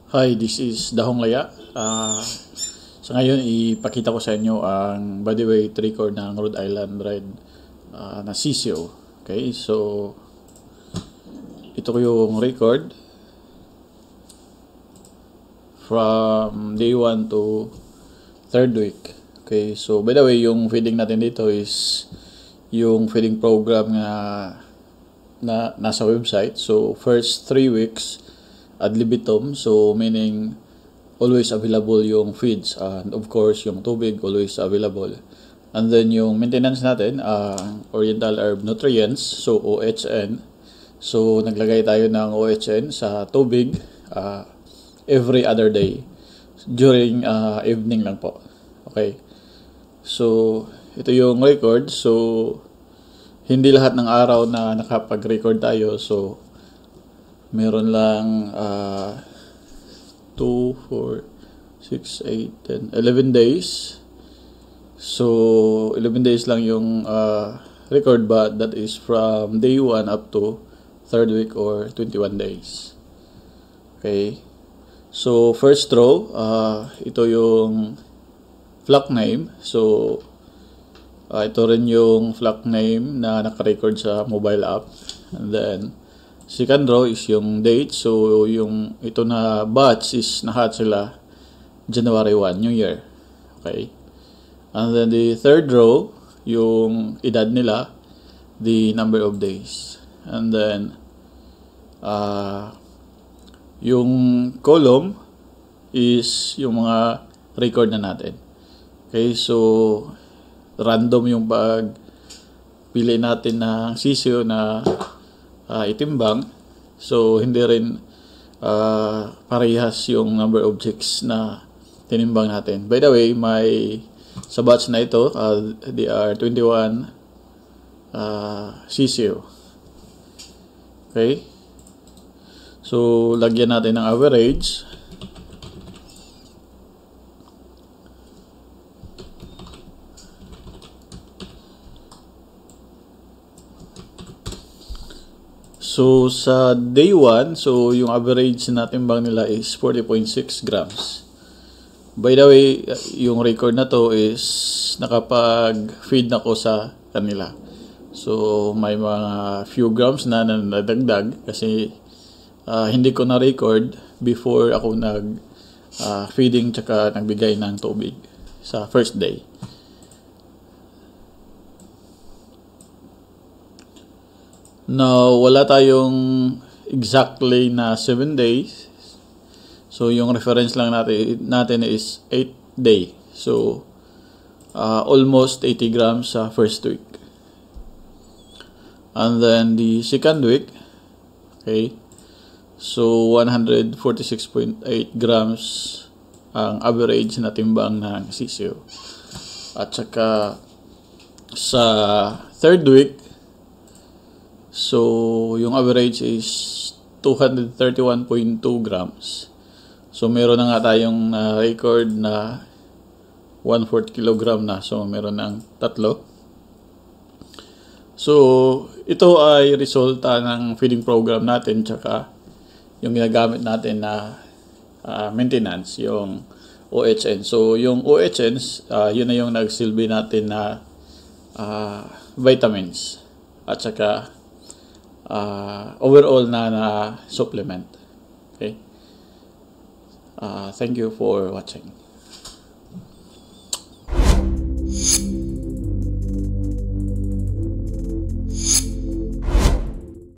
Hi, this is Dahong Laya. Sa ngayon, ipakita ko sa inyo ang body weight record ng Rhode Island Red na Sisio. Okay, so ito ko yung record from day 1 to 3rd week. Okay, so by the way, yung feeding natin dito is yung feeding program na nasa website. So first 3 weeks ad libitum, so meaning always available yung feeds, and of course yung tubig always available. And then yung maintenance natin, Oriental Herb Nutrients, so OHN. So naglagay tayo ng OHN sa tubig every other day during evening lang po. Okay, so ito yung record. So hindi lahat ng araw na nakapag-record tayo, so meron lang 2, 4, 6, 8, 10, 11 days. So 11 days lang yung record, but that is from day 1 up to 3rd week or 21 days. Okay, so first row, ito yung flock name. So ito rin yung flock name na naka-record sa mobile app. And then second row is yung date. So yung ito na batch is nahat sila January 1, New Year. Okay, and then the third row, yung edad nila, the number of days. And then yung column is yung mga record na natin. Okay, so random yung pagpili natin ng sisyo na itimbang. So hindi rin parehas yung number of chicks na tinimbang natin. By the way, sa batch na ito, they are 21 sisyo. Okay, so lagyan natin ng average. So sa day 1, so yung average na timbang nila is 40.6 grams. By the way, yung record na to is nakapag-feed na ko sa kanila. So may mga few grams na nadagdag kasi hindi ko na-record before ako feeding tsaka nagbigay ng tubig sa first day. Now, wala tayong exactly na 7 days. So, yung reference lang natin is 8 day. So, almost 80 grams sa first week. And then, the second week, okay, so 146.8 grams ang average na timbang ng sisyo. At saka, sa third week, so yung average is 231.2 grams. So meron na nga tayong record na 1/4 kilogram na. So meron ng tatlo. So ito ay resulta ng feeding program natin tsaka yung ginagamit natin na maintenance, yung OHN. So yung OHNs, yun na yung nagsilbi natin na vitamins at saka overall na supplement. Okay, thank you for watching.